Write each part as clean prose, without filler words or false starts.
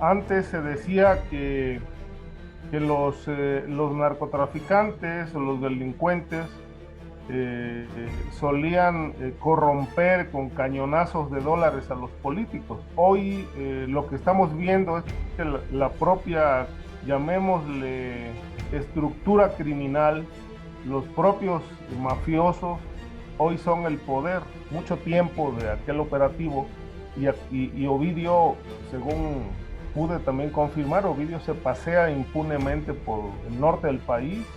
Antes se decía que los narcotraficantes o los delincuentes solían corromper con cañonazos de dólares a los políticos. Hoy lo que estamos viendo es que la propia, llamémosle, estructura criminal, los propios mafiosos, hoy son el poder. Mucho tiempo de aquel operativo y Ovidio, según pude también confirmar, Ovidio se pasea impunemente por el norte del país,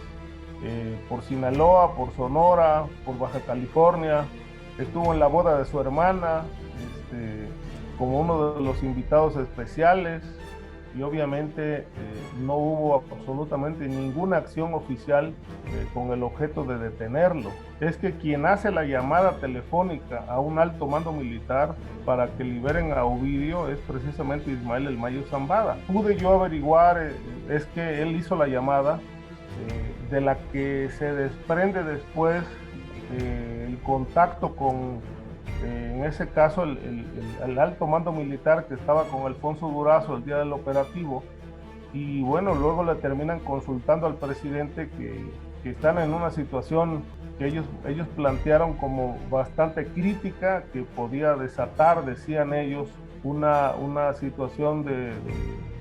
por Sinaloa, por Sonora, por Baja California. Estuvo en la boda de su hermana, este, como uno de los invitados especiales, y obviamente no hubo absolutamente ninguna acción oficial con el objeto de detenerlo. Es que quien hace la llamada telefónica a un alto mando militar para que liberen a Ovidio es precisamente Ismael El Mayo Zambada. Pude yo averiguar, es que él hizo la llamada, de la que se desprende después el contacto con, en ese caso, el alto mando militar que estaba con Alfonso Durazo el día del operativo. Y bueno, luego le terminan consultando al presidente que están en una situación que ellos plantearon como bastante crítica, que podía desatar, decían ellos, una situación de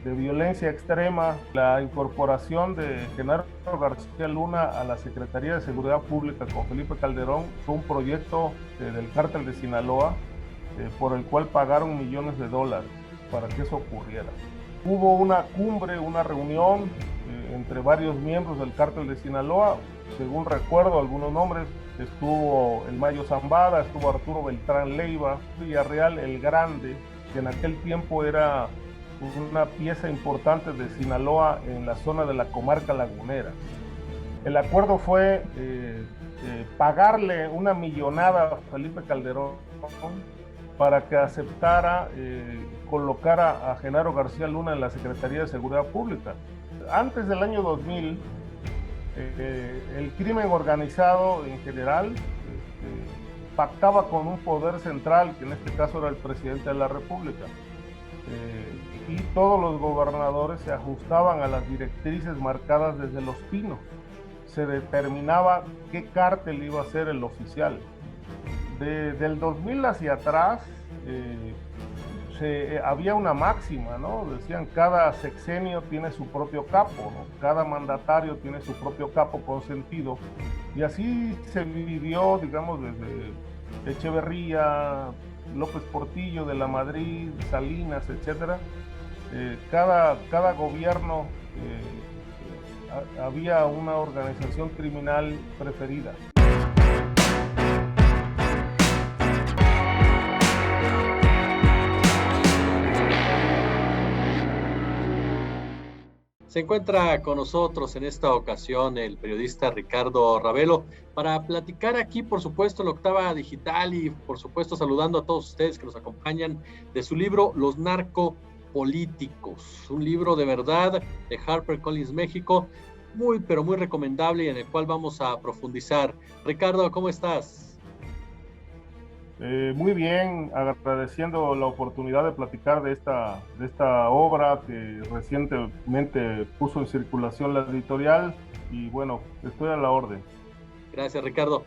violencia extrema. La incorporación de Genaro García Luna a la Secretaría de Seguridad Pública con Felipe Calderón fue un proyecto del cártel de Sinaloa, por el cual pagaron millones de dólares para que eso ocurriera. Hubo una cumbre, una reunión entre varios miembros del cártel de Sinaloa. Según recuerdo algunos nombres, estuvo el Mayo Zambada, estuvo Arturo Beltrán Leiva, Villarreal el Grande, que en aquel tiempo era una pieza importante de Sinaloa en la zona de la comarca lagunera. El acuerdo fue pagarle una millonada a Felipe Calderón para que aceptara colocar a Genaro García Luna en la Secretaría de Seguridad Pública. Antes del año 2000, el crimen organizado en general pactaba con un poder central, que en este caso era el presidente de la República, y todos los gobernadores se ajustaban a las directrices marcadas desde Los Pinos. Se determinaba qué cártel iba a ser el oficial. Del 2000 hacia atrás, había una máxima, ¿no? Decían, cada sexenio tiene su propio capo, ¿no? Cada mandatario tiene su propio capo consentido. Y así se vivió, digamos, desde Echeverría, López Portillo, de la Madrid, Salinas, etcétera. Cada gobierno había una organización criminal preferida. Se encuentra con nosotros en esta ocasión el periodista Ricardo Ravelo para platicar aquí, por supuesto, en la Octava Digital y, por supuesto, saludando a todos ustedes que nos acompañan de su libro Los Narcopolíticos, un libro de verdad de HarperCollins México, muy, pero muy recomendable y en el cual vamos a profundizar. Ricardo, ¿cómo estás? Muy bien, agradeciendo la oportunidad de platicar de esta obra que recientemente puso en circulación la editorial y bueno, estoy a la orden. Gracias, Ricardo.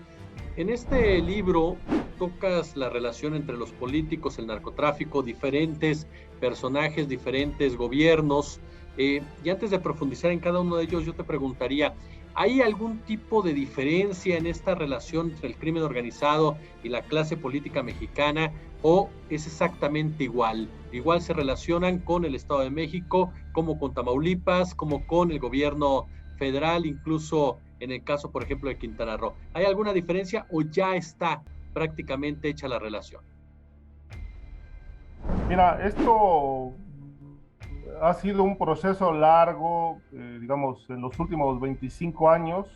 En este libro tocas la relación entre los políticos, el narcotráfico, diferentes personajes, diferentes gobiernos. Y antes de profundizar en cada uno de ellos, yo te preguntaría, ¿hay algún tipo de diferencia en esta relación entre el crimen organizado y la clase política mexicana o es exactamente igual? Igual se relacionan con el Estado de México, como con Tamaulipas, como con el gobierno federal, incluso en el caso, por ejemplo, de Quintana Roo. ¿Hay alguna diferencia o ya está prácticamente hecha la relación? Mira, esto ha sido un proceso largo, digamos, en los últimos 25 años.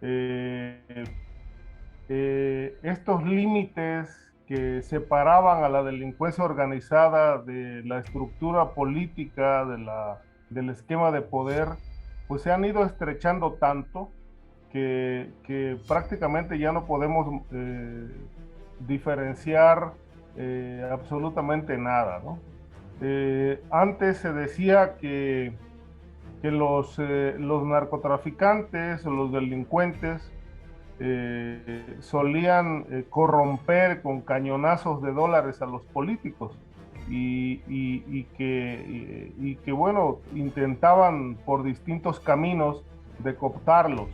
Eh, Estos límites que separaban a la delincuencia organizada de la estructura política, del esquema de poder, pues se han ido estrechando tanto que prácticamente ya no podemos diferenciar absolutamente nada, ¿no? Antes se decía que los narcotraficantes o los delincuentes solían corromper con cañonazos de dólares a los políticos y que, bueno, intentaban por distintos caminos de cooptarlos.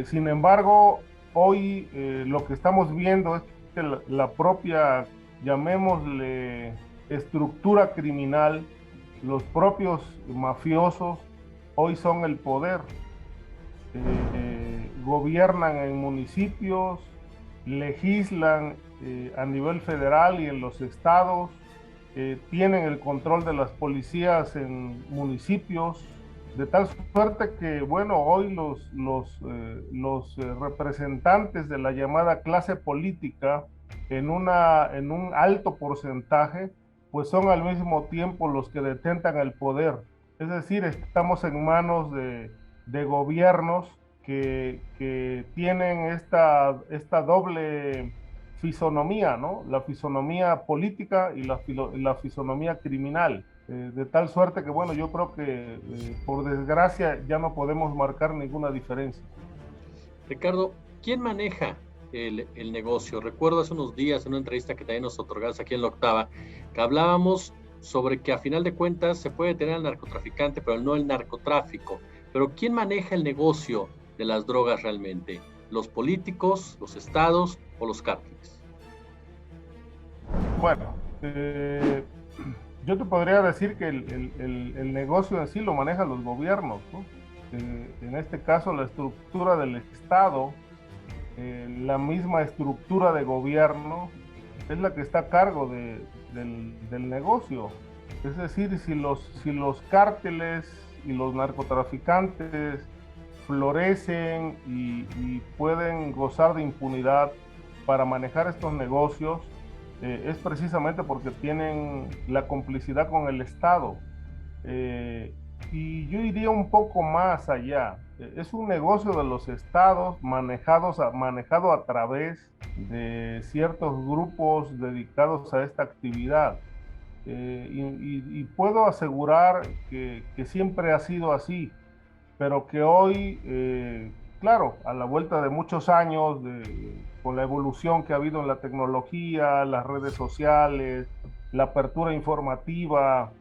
Sin embargo, hoy lo que estamos viendo es que la propia, llamémosle, estructura criminal, los propios mafiosos, hoy son el poder. Gobiernan en municipios, legislan a nivel federal y en los estados, tienen el control de las policías en municipios, de tal suerte que, bueno, hoy los representantes de la llamada clase política, en un alto porcentaje, pues son al mismo tiempo los que detentan el poder. Es decir, estamos en manos de gobiernos que tienen esta doble fisonomía, ¿no? La fisonomía política y la fisonomía criminal. De tal suerte que, bueno, yo creo que por desgracia ya no podemos marcar ninguna diferencia. Ricardo, ¿quién maneja el negocio? Recuerdo hace unos días en una entrevista que también nos otorgaste aquí en la Octava, que hablábamos sobre que a final de cuentas se puede tener al narcotraficante, pero no el narcotráfico. Pero ¿quién maneja el negocio de las drogas realmente? ¿Los políticos, los estados o los cárteles? Bueno, yo te podría decir que el negocio en sí lo manejan los gobiernos, ¿no? En este caso, la estructura del Estado, la misma estructura de gobierno, es la que está a cargo del negocio. Es decir, si los cárteles y los narcotraficantes florecen y pueden gozar de impunidad para manejar estos negocios, es precisamente porque tienen la complicidad con el Estado. Y yo iría un poco más allá. Es un negocio de los estados manejado a través de ciertos grupos dedicados a esta actividad. Y puedo asegurar que siempre ha sido así, pero que hoy, claro, a la vuelta de muchos años, con la evolución que ha habido en la tecnología, las redes sociales, la apertura informativa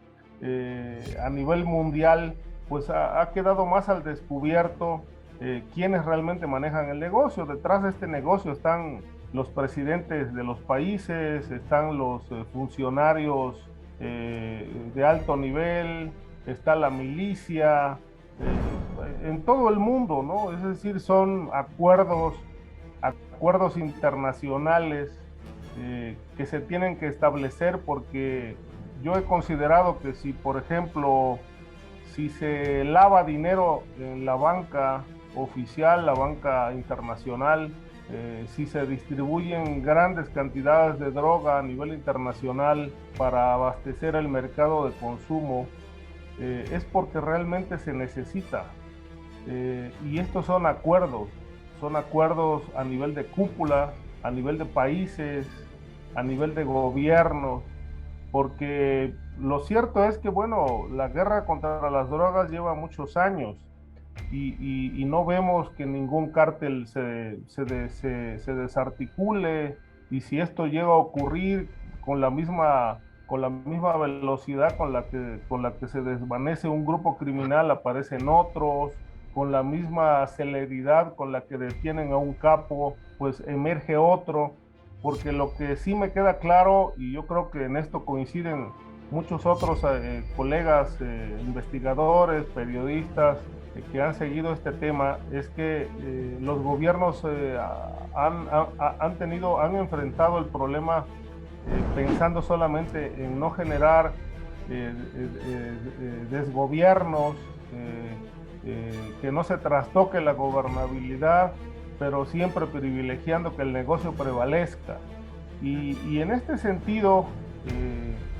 a nivel mundial, pues ha quedado más al descubierto quiénes realmente manejan el negocio. Detrás de este negocio están los presidentes de los países, están los funcionarios de alto nivel, está la milicia, en todo el mundo, ¿no? Es decir, son acuerdos internacionales que se tienen que establecer, porque yo he considerado que si, por ejemplo, si se lava dinero en la banca oficial, la banca internacional, si se distribuyen grandes cantidades de droga a nivel internacional para abastecer el mercado de consumo, es porque realmente se necesita. Y estos son acuerdos a nivel de cúpula, a nivel de países, a nivel de gobiernos, porque lo cierto es que, bueno, la guerra contra las drogas lleva muchos años y no vemos que ningún cártel se desarticule, y si esto llega a ocurrir con la misma velocidad con la que se desvanece un grupo criminal, aparecen otros, con la misma celeridad con la que detienen a un capo, pues emerge otro. Porque lo que sí me queda claro, y yo creo que en esto coinciden muchos otros colegas, investigadores, periodistas, que han seguido este tema, es que los gobiernos han enfrentado el problema pensando solamente en no generar desgobiernos, que no se trastoque la gobernabilidad, pero siempre privilegiando que el negocio prevalezca. Y en este sentido,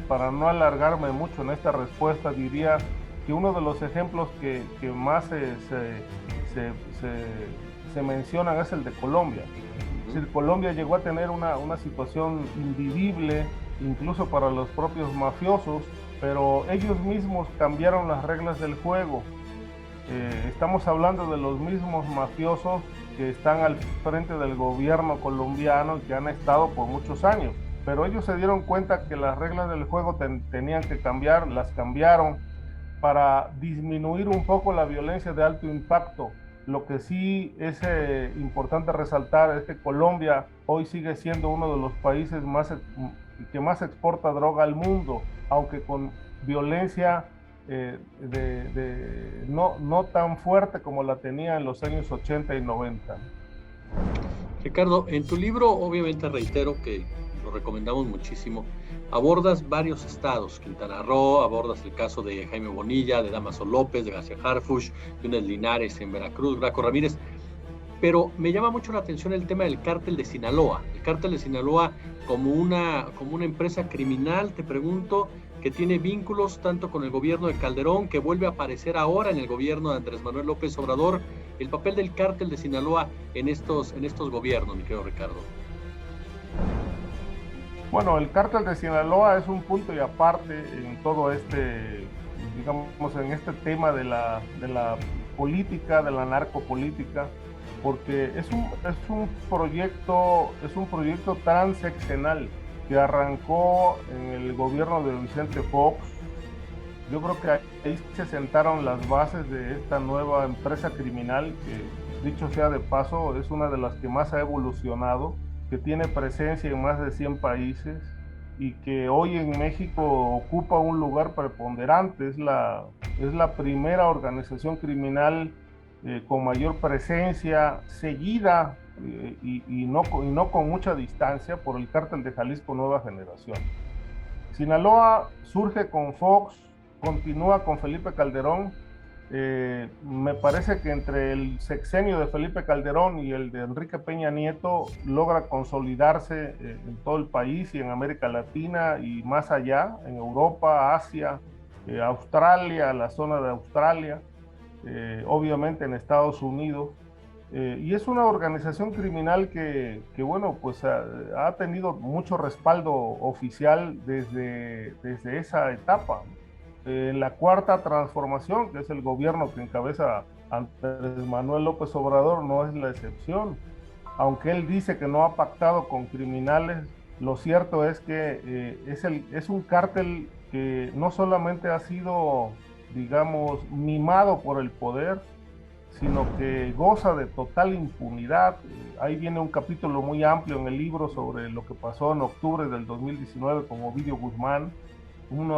para no alargarme mucho en esta respuesta, diría que uno de los ejemplos que más se mencionan es el de Colombia. Es decir, Colombia llegó a tener una situación invivible incluso para los propios mafiosos, pero ellos mismos cambiaron las reglas del juego. Estamos hablando de los mismos mafiosos que están al frente del gobierno colombiano y que han estado por muchos años, pero ellos se dieron cuenta que las reglas del juego tenían que cambiar, las cambiaron para disminuir un poco la violencia de alto impacto. Lo que sí es importante resaltar es que Colombia hoy sigue siendo uno de los países que más exporta droga al mundo, aunque con violencia no tan fuerte como la tenía en los años 80 y 90. Ricardo, en tu libro, obviamente reitero que lo recomendamos muchísimo, abordas varios estados, Quintana Roo, abordas el caso de Jaime Bonilla, de Damaso López, de García Harfuch, de Yunes Linares en Veracruz, Graco Ramírez, pero me llama mucho la atención el tema del cártel de Sinaloa. El cártel de Sinaloa como una empresa criminal, te pregunto, que tiene vínculos tanto con el gobierno de Calderón, que vuelve a aparecer ahora en el gobierno de Andrés Manuel López Obrador, el papel del cártel de Sinaloa en estos gobiernos, mi querido Ricardo. Bueno, el cártel de Sinaloa es un punto y aparte en todo digamos, en este tema de la política, de la narcopolítica, porque es un proyecto transeccional que arrancó en el gobierno de Vicente Fox. Yo creo que ahí se sentaron las bases de esta nueva empresa criminal que, dicho sea de paso, es una de las que más ha evolucionado, que tiene presencia en más de 100 países y que hoy en México ocupa un lugar preponderante. Es la primera organización criminal con mayor presencia, seguida y no con mucha distancia por el cártel de Jalisco Nueva Generación. Sinaloa surge con Fox, continúa con Felipe Calderón. Me parece que entre el sexenio de Felipe Calderón y el de Enrique Peña Nieto logra consolidarse en todo el país y en América Latina y más allá, en Europa, Asia, Australia, la zona de Australia, obviamente en Estados Unidos. Y es una organización criminal que bueno, pues ha tenido mucho respaldo oficial desde esa etapa. La cuarta transformación, que es el gobierno que encabeza Andrés Manuel López Obrador, no es la excepción. Aunque él dice que no ha pactado con criminales, lo cierto es que es un cártel que no solamente ha sido, digamos, mimado por el poder, sino que goza de total impunidad. Ahí viene un capítulo muy amplio en el libro sobre lo que pasó en octubre del 2019 con Ovidio Guzmán, un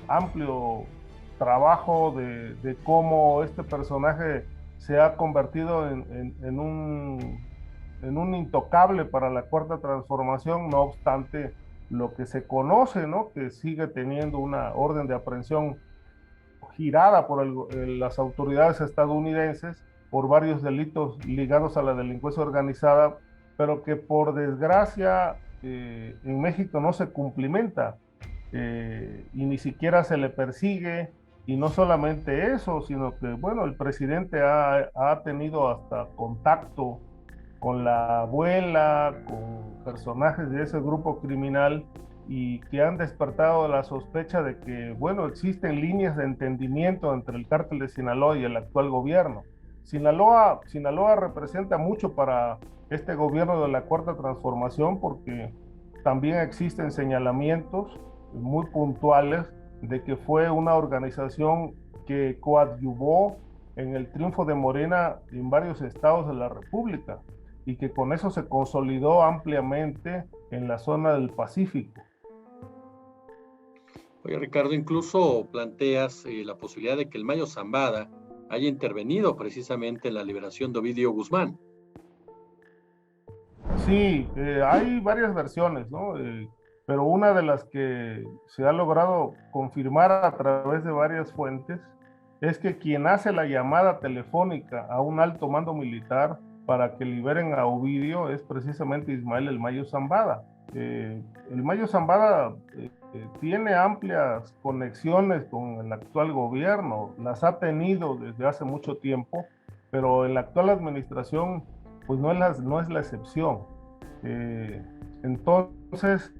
amplio trabajo de cómo este personaje se ha convertido en un intocable para la cuarta transformación, no obstante lo que se conoce, ¿no? Que sigue teniendo una orden de aprehensión girada por las autoridades estadounidenses por varios delitos ligados a la delincuencia organizada, pero que por desgracia en México no se cumplimenta y ni siquiera se le persigue. Y no solamente eso, sino que, bueno, el presidente ha tenido hasta contacto con la abuela, con personajes de ese grupo criminal y que han despertado la sospecha de que, bueno, existen líneas de entendimiento entre el cártel de Sinaloa y el actual gobierno. Sinaloa representa mucho para este gobierno de la Cuarta Transformación porque también existen señalamientos muy puntuales de que fue una organización que coadyuvó en el triunfo de Morena en varios estados de la República y que con eso se consolidó ampliamente en la zona del Pacífico. Oye, Ricardo, incluso planteas la posibilidad de que el Mayo Zambada haya intervenido precisamente en la liberación de Ovidio Guzmán. Sí, hay varias versiones, ¿no? Pero una de las que se ha logrado confirmar a través de varias fuentes es que quien hace la llamada telefónica a un alto mando militar para que liberen a Ovidio es precisamente Ismael El Mayo Zambada. El Mayo Zambada tiene amplias conexiones con el actual gobierno, las ha tenido desde hace mucho tiempo, pero en la actual administración pues no es la excepción. Entonces,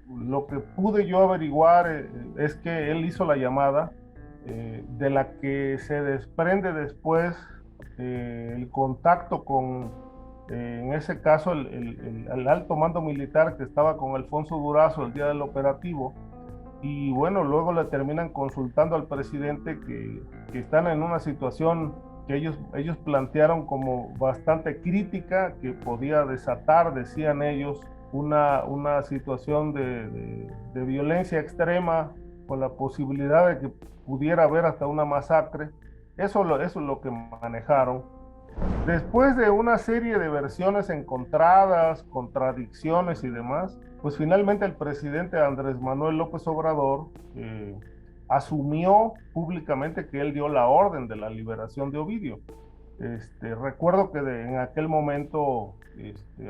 lo que pude yo averiguar es que él hizo la llamada, de la que se desprende después el contacto con, en ese caso, el alto mando militar que estaba con Alfonso Durazo el día del operativo. Y bueno, luego le terminan consultando al presidente que están en una situación que ellos plantearon como bastante crítica, que podía desatar, decían ellos, una situación de violencia extrema, con la posibilidad de que pudiera haber hasta una masacre. Eso es lo que manejaron. Después de una serie de versiones encontradas, contradicciones y demás, pues finalmente el presidente Andrés Manuel López Obrador asumió públicamente que él dio la orden de la liberación de Ovidio. Recuerdo que en aquel momento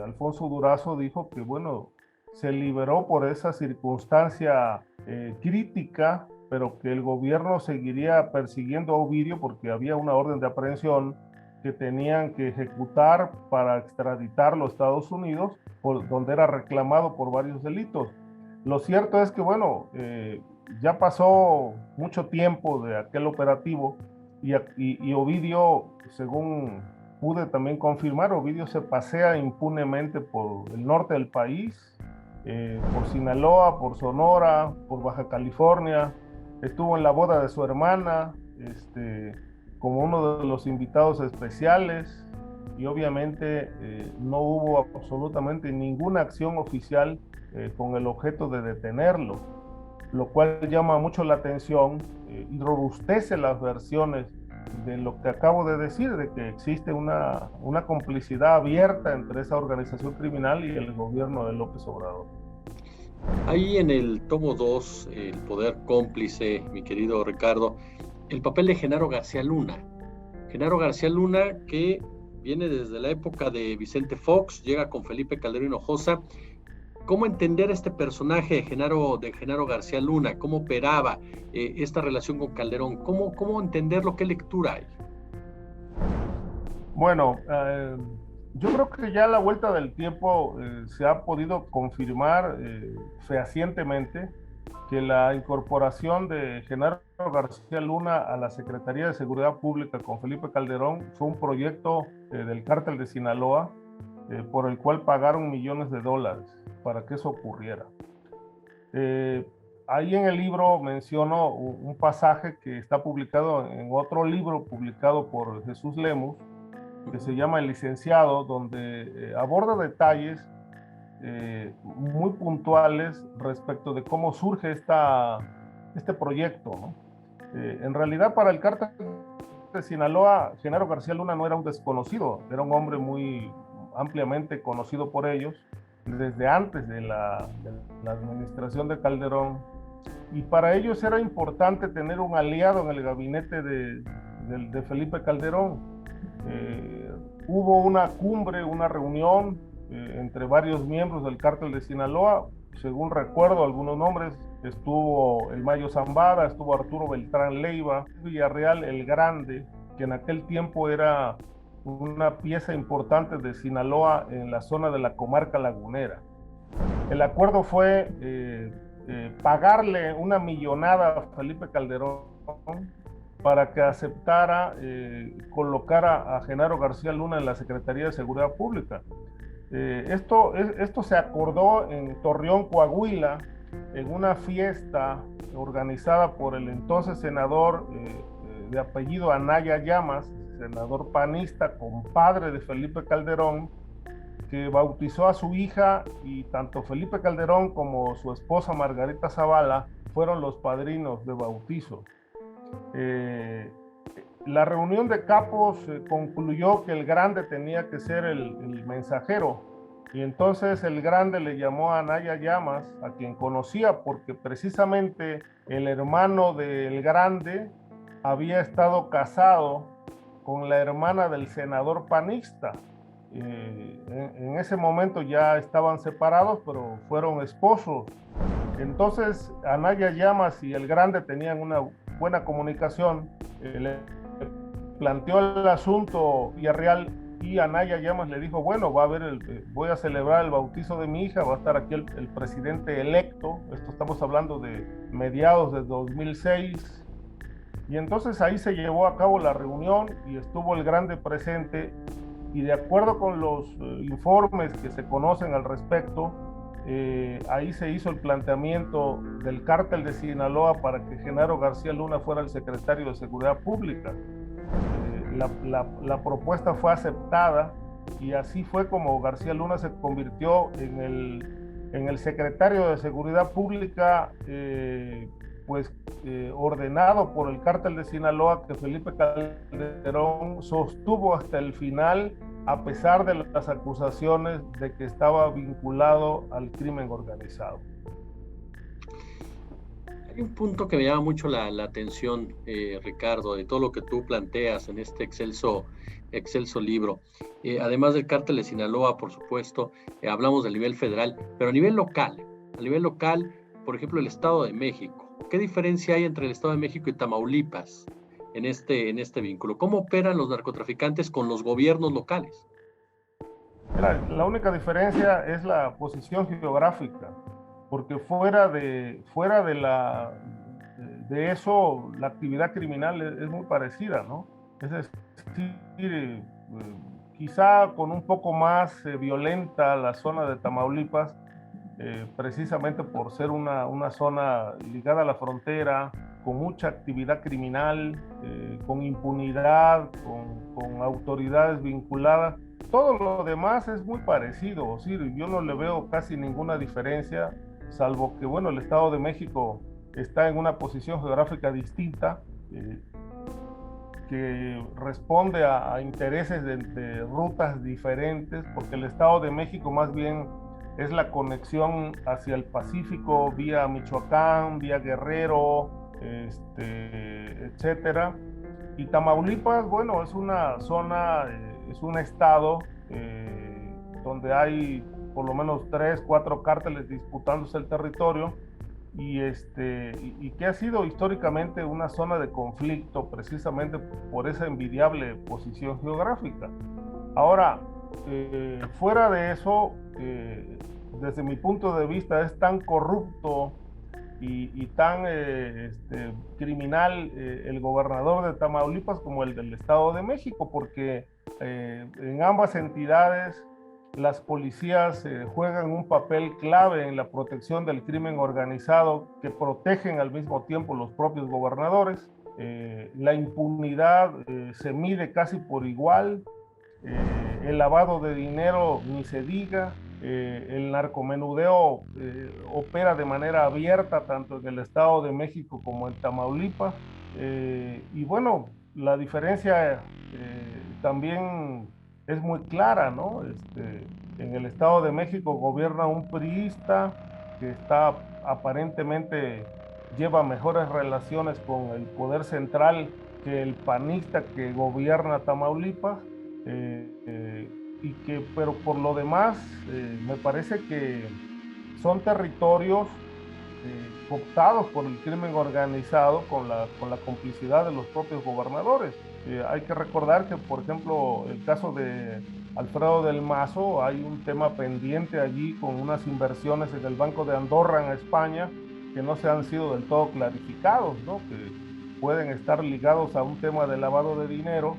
Alfonso Durazo dijo que, bueno, se liberó por esa circunstancia crítica, pero que el gobierno seguiría persiguiendo a Ovidio porque había una orden de aprehensión que tenían que ejecutar para extraditarlo a Estados Unidos, donde era reclamado por varios delitos. Lo cierto es que, bueno, ya pasó mucho tiempo de aquel operativo y Ovidio, según pude también confirmar, Ovidio se pasea impunemente por el norte del país, por Sinaloa, por Sonora, por Baja California. Estuvo en la boda de su hermana, como uno de los invitados especiales, y obviamente no hubo absolutamente ninguna acción oficial con el objeto de detenerlo, lo cual llama mucho la atención y robustece las versiones de lo que acabo de decir, de que existe una complicidad abierta entre esa organización criminal y el gobierno de López Obrador. Ahí en el tomo 2, El poder cómplice, mi querido Ricardo, el papel de Genaro García Luna. Genaro García Luna, que viene desde la época de Vicente Fox, llega con Felipe Calderón Hinojosa. ¿Cómo entender este personaje de Genaro García Luna? ¿Cómo operaba esta relación con Calderón? ¿Cómo entenderlo? ¿Qué lectura hay? Bueno, yo creo que ya a la vuelta del tiempo se ha podido confirmar fehacientemente que la incorporación de Genaro García Luna a la Secretaría de Seguridad Pública con Felipe Calderón fue un proyecto del cártel de Sinaloa, por el cual pagaron millones de dólares para que eso ocurriera. Ahí en el libro menciono un pasaje que está publicado en otro libro publicado por Jesús Lemus, que se llama El Licenciado, donde aborda detalles muy puntuales respecto de cómo surge este proyecto, ¿no? En realidad, para el cártel de Sinaloa, Genaro García Luna no era un desconocido, era un hombre muy ampliamente conocido por ellos desde antes de la administración de Calderón, y para ellos era importante tener un aliado en el gabinete de Felipe Calderón. Hubo una cumbre, una reunión entre varios miembros del cártel de Sinaloa. Según recuerdo algunos nombres, estuvo el Mayo Zambada, estuvo Arturo Beltrán Leiva, Villarreal el Grande, que en aquel tiempo era una pieza importante de Sinaloa en la zona de la comarca lagunera. El acuerdo fue pagarle una millonada a Felipe Calderón para que aceptara colocar a Genaro García Luna en la Secretaría de Seguridad Pública. Esto se acordó en Torreón, Coahuila, en una fiesta organizada por el entonces senador de apellido Anaya Llamas, senador panista, compadre de Felipe Calderón, que bautizó a su hija, y tanto Felipe Calderón como su esposa Margarita Zavala fueron los padrinos de bautizo. La reunión de capos concluyó que el Grande tenía que ser el mensajero, y entonces el Grande le llamó a Anaya Llamas, a quien conocía porque precisamente el hermano del Grande había estado casado con la hermana del senador panista. En ese momento ya estaban separados, pero fueron esposos. Entonces Anaya Llamas y el Grande tenían una buena comunicación. Le planteó el asunto Villarreal y Anaya Llamas le dijo, bueno, voy a celebrar el bautizo de mi hija, va a estar aquí el presidente electo, esto estamos hablando de mediados de 2006, y entonces ahí se llevó a cabo la reunión y estuvo el grande presente, y de acuerdo con los informes que se conocen al respecto, ahí se hizo el planteamiento del cártel de Sinaloa para que Genaro García Luna fuera el secretario de Seguridad Pública. La propuesta fue aceptada y así fue como García Luna se convirtió en el secretario de Seguridad Pública, ordenado por el cártel de Sinaloa, que Felipe Calderón sostuvo hasta el final, a pesar de las acusaciones de que estaba vinculado al crimen organizado. Hay un punto que me llama mucho la atención, Ricardo, de todo lo que tú planteas en este excelso libro. Además del cártel de Sinaloa, por supuesto, hablamos del nivel federal, pero a nivel local, por ejemplo, el Estado de México. ¿Qué diferencia hay entre el Estado de México y Tamaulipas en este vínculo? ¿Cómo operan los narcotraficantes con los gobiernos locales? La única diferencia es la posición geográfica, porque fuera de eso, la actividad criminal es muy parecida, ¿no? Es decir, quizá con un poco más violenta la zona de Tamaulipas, precisamente por ser una zona ligada a la frontera, con mucha actividad criminal, con impunidad, con autoridades vinculadas. Todo lo demás es muy parecido, sí, yo no le veo casi ninguna diferencia, salvo que, bueno, el Estado de México está en una posición geográfica distinta, que responde a intereses de rutas diferentes, porque el Estado de México más bien es la conexión hacia el Pacífico vía Michoacán, vía Guerrero, etcétera. Y Tamaulipas, bueno, es una zona, es un estado donde hay por lo menos 3, 4 cárteles disputándose el territorio, y que ha sido históricamente una zona de conflicto precisamente por esa envidiable posición geográfica. Ahora, fuera de eso, desde mi punto de vista, es tan corrupto y tan criminal el gobernador de Tamaulipas como el del Estado de México, porque en ambas entidades las policías juegan un papel clave en la protección del crimen organizado, que protegen al mismo tiempo los propios gobernadores. La impunidad se mide casi por igual, el lavado de dinero ni se diga, el narcomenudeo opera de manera abierta tanto en el Estado de México como en Tamaulipas, y bueno, la diferencia también es muy clara, ¿no? En el Estado de México gobierna un priista que está aparentemente lleva mejores relaciones con el poder central que el panista que gobierna Tamaulipas, pero por lo demás me parece que son territorios cooptados por el crimen organizado con la complicidad de los propios gobernadores. Hay que recordar que, por ejemplo, el caso de Alfredo del Mazo, hay un tema pendiente allí con unas inversiones en el Banco de Andorra en España que no se han sido del todo clarificados, ¿no? Que pueden estar ligados a un tema de lavado de dinero.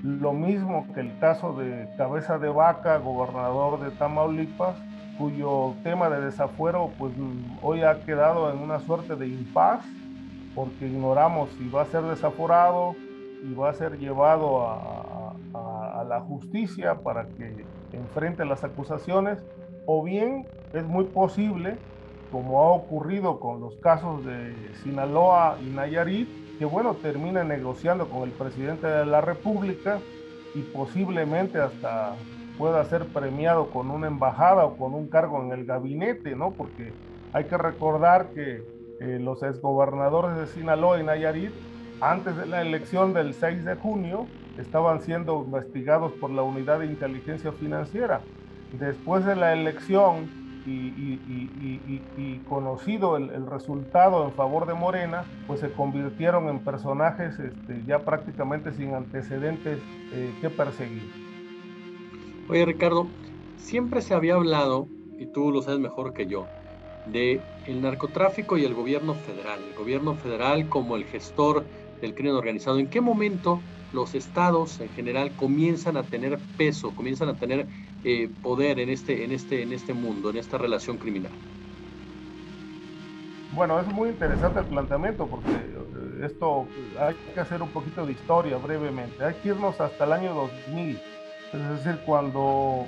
Lo mismo que el caso de Cabeza de Vaca, gobernador de Tamaulipas, cuyo tema de desafuero pues hoy ha quedado en una suerte de impas, porque ignoramos si va a ser desaforado y va a ser llevado a la justicia para que enfrente las acusaciones, o bien es muy posible, como ha ocurrido con los casos de Sinaloa y Nayarit, que bueno, termina negociando con el presidente de la República y posiblemente hasta pueda ser premiado con una embajada o con un cargo en el gabinete, ¿no? Porque hay que recordar que los exgobernadores de Sinaloa y Nayarit, antes de la elección del 6 de junio, estaban siendo investigados por la Unidad de Inteligencia Financiera. Después de la elección y conocido el resultado en favor de Morena, pues se convirtieron en personajes ya prácticamente sin antecedentes que perseguir. Oye, Ricardo, siempre se había hablado, y tú lo sabes mejor que yo, de el narcotráfico y el gobierno federal como el gestor del crimen organizado. ¿En qué momento los estados en general comienzan a tener peso, comienzan a tener poder en este mundo, en esta relación criminal? Bueno, es muy interesante el planteamiento porque esto hay que hacer un poquito de historia brevemente. Hay que irnos hasta el año 2000, es decir, cuando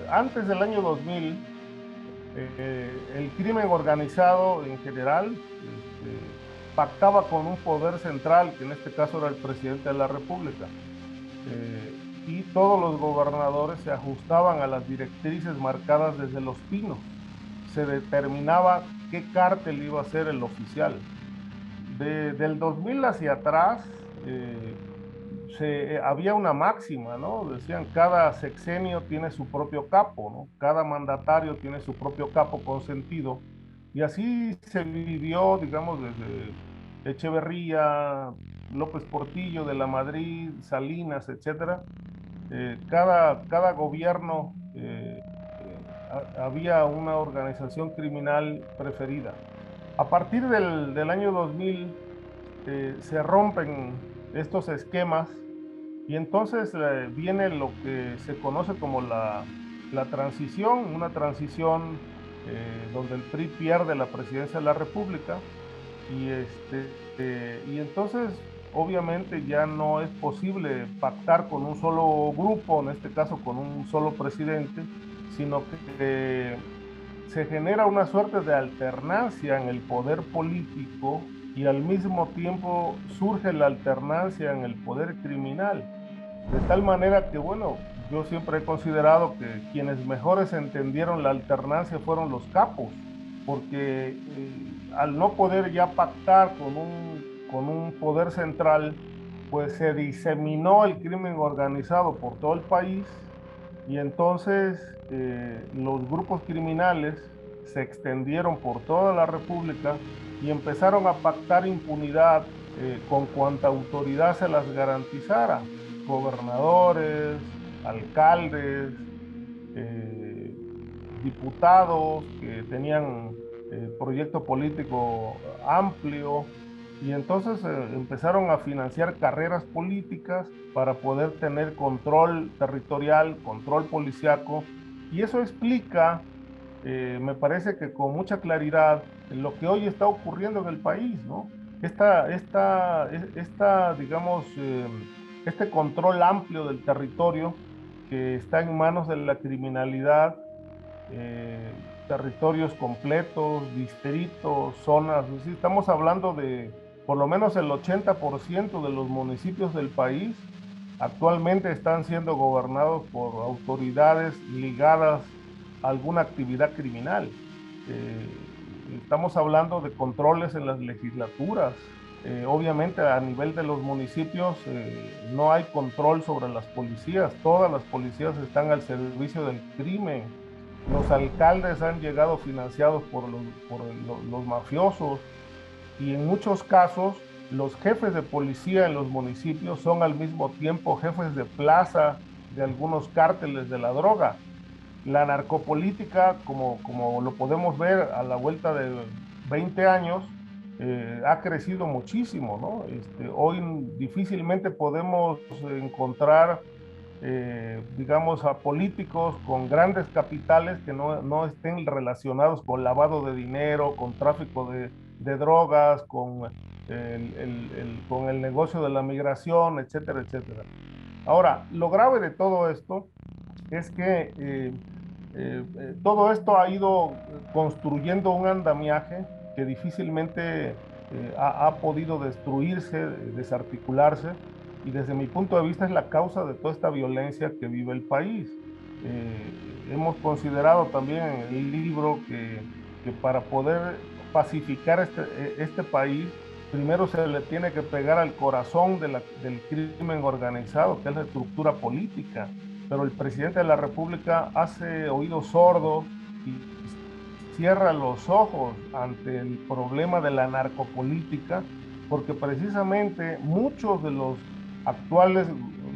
antes del año 2000 el crimen organizado en general pactaba con un poder central, que en este caso era el presidente de la República, y todos los gobernadores se ajustaban a las directrices marcadas desde Los Pinos. Se determinaba qué cártel iba a ser el oficial. Del 2000 hacia atrás, había una máxima, ¿no? Decían, cada sexenio tiene su propio capo, ¿no? Cada mandatario tiene su propio capo consentido. Y así se vivió, digamos, desde Echeverría, López Portillo, de la Madrid, Salinas, etcétera. Cada gobierno había una organización criminal preferida. A partir del año 2000 se rompen estos esquemas y entonces viene lo que se conoce como la transición, una transición donde el PRI pierde la presidencia de la República y entonces obviamente ya no es posible pactar con un solo grupo, en este caso con un solo presidente, sino que se genera una suerte de alternancia en el poder político y al mismo tiempo surge la alternancia en el poder criminal. De tal manera que, bueno, yo siempre he considerado que quienes mejores entendieron la alternancia fueron los capos, porque al no poder ya pactar con un poder central, pues se diseminó el crimen organizado por todo el país y entonces los grupos criminales se extendieron por toda la República y empezaron a pactar impunidad con cuanta autoridad se las garantizara, gobernadores, alcaldes, eh, diputados que tenían proyecto político amplio y entonces empezaron a financiar carreras políticas para poder tener control territorial, control policiaco y eso explica, me parece que con mucha claridad, lo que hoy está ocurriendo en el país, ¿no? Digamos, este control amplio del territorio que está en manos de la criminalidad, eh, territorios completos, distritos, zonas. Es decir, estamos hablando de por lo menos el 80% de los municipios del país actualmente están siendo gobernados por autoridades ligadas a alguna actividad criminal. Estamos hablando de controles en las legislaturas. Obviamente a nivel de los municipios no hay control sobre las policías, todas las policías están al servicio del crimen. Los alcaldes han llegado financiados por los mafiosos y en muchos casos los jefes de policía en los municipios son al mismo tiempo jefes de plaza de algunos cárteles de la droga. La narcopolítica, como lo podemos ver a la vuelta de 20 años, ha crecido muchísimo, ¿no? Hoy difícilmente podemos encontrar, digamos, a políticos con grandes capitales que no estén relacionados con lavado de dinero, con tráfico de drogas, con el negocio de la migración, etcétera, etcétera. Ahora, lo grave de todo esto es que todo esto ha ido construyendo un andamiaje que difícilmente ha podido destruirse, desarticularse, y desde mi punto de vista es la causa de toda esta violencia que vive el país. Hemos considerado también en el libro que para poder pacificar este país, primero se le tiene que pegar al corazón del crimen organizado, que es la estructura política, pero el presidente de la República hace oídos sordos y cierra los ojos ante el problema de la narcopolítica, porque precisamente muchos de los actuales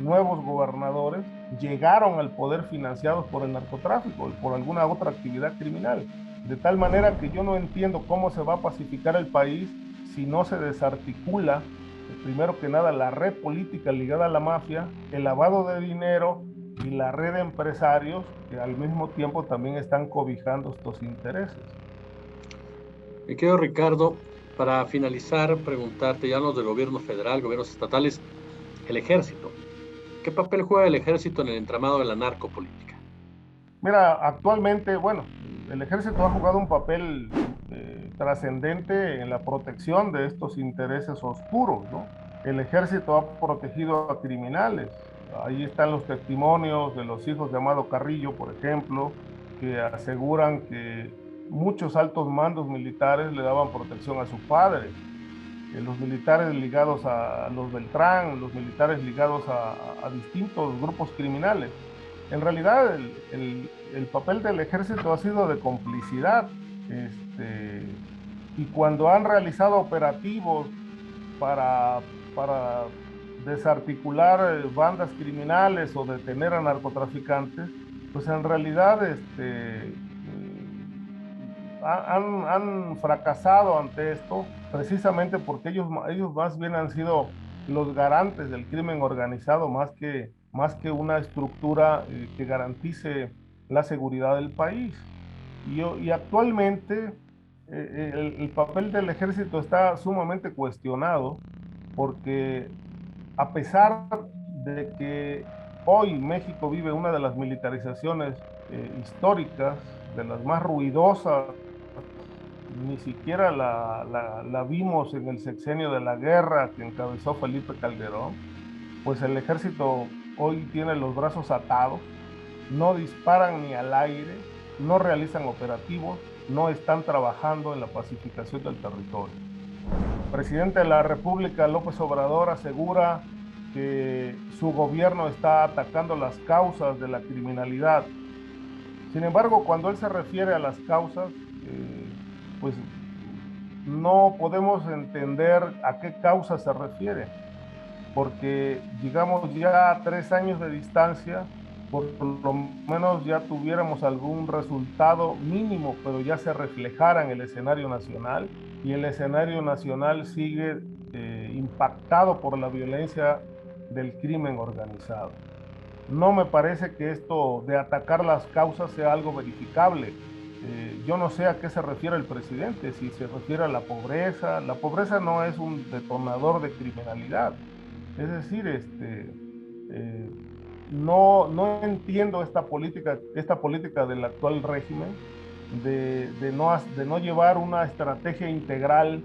nuevos gobernadores llegaron al poder financiados por el narcotráfico o por alguna otra actividad criminal. De tal manera que yo no entiendo cómo se va a pacificar el país si no se desarticula, primero que nada, la red política ligada a la mafia, el lavado de dinero y la red de empresarios que al mismo tiempo también están cobijando estos intereses. Mi querido Ricardo, para finalizar, preguntarte, ya los del gobierno federal, gobiernos estatales, el ejército. ¿Qué papel juega el ejército en el entramado de la narcopolítica? Mira, actualmente, bueno, el ejército ha jugado un papel trascendente en la protección de estos intereses oscuros, ¿no? El ejército ha protegido a criminales. Ahí están los testimonios de los hijos de Amado Carrillo, por ejemplo, que aseguran que muchos altos mandos militares le daban protección a su padre. Los militares ligados a los Beltrán, los militares ligados a distintos grupos criminales. En realidad, el papel del ejército ha sido de complicidad. Y cuando han realizado operativos para desarticular bandas criminales o detener a narcotraficantes, pues en realidad han fracasado ante esto precisamente porque ellos más bien han sido los garantes del crimen organizado más que una estructura que garantice la seguridad del país. Y actualmente el papel del ejército está sumamente cuestionado porque a pesar de que hoy México vive una de las militarizaciones históricas, de las más ruidosas, ni siquiera la vimos en el sexenio de la guerra que encabezó Felipe Calderón, pues el ejército hoy tiene los brazos atados, no disparan ni al aire, no realizan operativos, no están trabajando en la pacificación del territorio. El presidente de la República, López Obrador, asegura que su gobierno está atacando las causas de la criminalidad. Sin embargo, cuando él se refiere a las causas, pues no podemos entender a qué causa se refiere, porque digamos ya a 3 años de distancia, por lo menos ya tuviéramos algún resultado mínimo, pero ya se reflejara en el escenario nacional, y el escenario nacional sigue impactado por la violencia del crimen organizado. No me parece que esto de atacar las causas sea algo verificable. Yo no sé a qué se refiere el presidente, si se refiere a la pobreza. La pobreza no es un detonador de criminalidad. Es decir, no entiendo esta política del actual régimen de no llevar una estrategia integral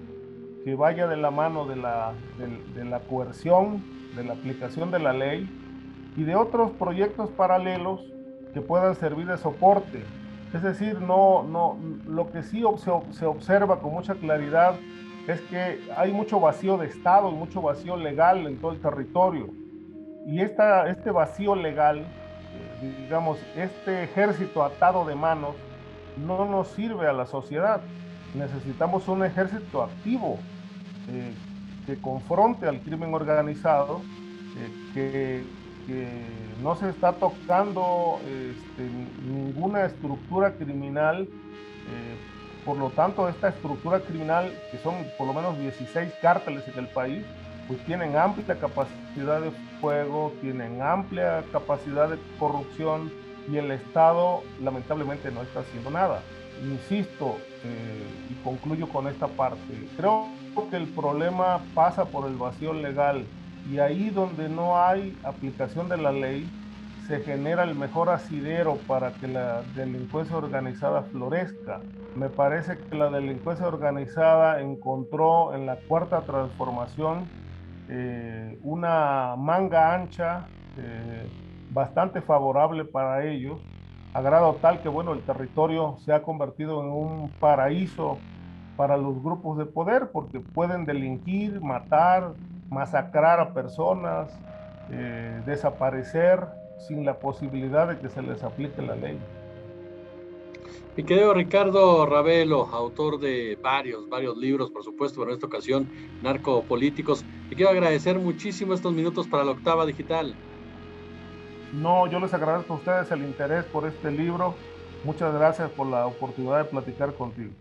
que vaya de la mano de la coerción, de la aplicación de la ley y de otros proyectos paralelos que puedan servir de soporte. Es decir, lo que sí se observa con mucha claridad es que hay mucho vacío de Estado y mucho vacío legal en todo el territorio. Y este vacío legal, digamos, este ejército atado de manos, no nos sirve a la sociedad. Necesitamos un ejército activo que confronte al crimen organizado, que no se está tocando ninguna estructura criminal. Por lo tanto, esta estructura criminal, que son por lo menos 16 cárteles en el país, pues tienen amplia capacidad de fuego, tienen amplia capacidad de corrupción, y el Estado lamentablemente no está haciendo nada. Insisto, y concluyo con esta parte, creo que el problema pasa por el vacío legal, y ahí donde no hay aplicación de la ley se genera el mejor asidero para que la delincuencia organizada florezca. Me parece que la delincuencia organizada encontró en la cuarta transformación una manga ancha bastante favorable para ellos, a grado tal que, bueno, el territorio se ha convertido en un paraíso para los grupos de poder, porque pueden delinquir, matar, masacrar a personas, desaparecer sin la posibilidad de que se les aplique la ley. Mi querido Ricardo Ravelo, autor de varios libros, por supuesto, pero en esta ocasión, narcopolíticos, te quiero agradecer muchísimo estos minutos para la Octava Digital. No, yo les agradezco a ustedes el interés por este libro. Muchas gracias por la oportunidad de platicar contigo.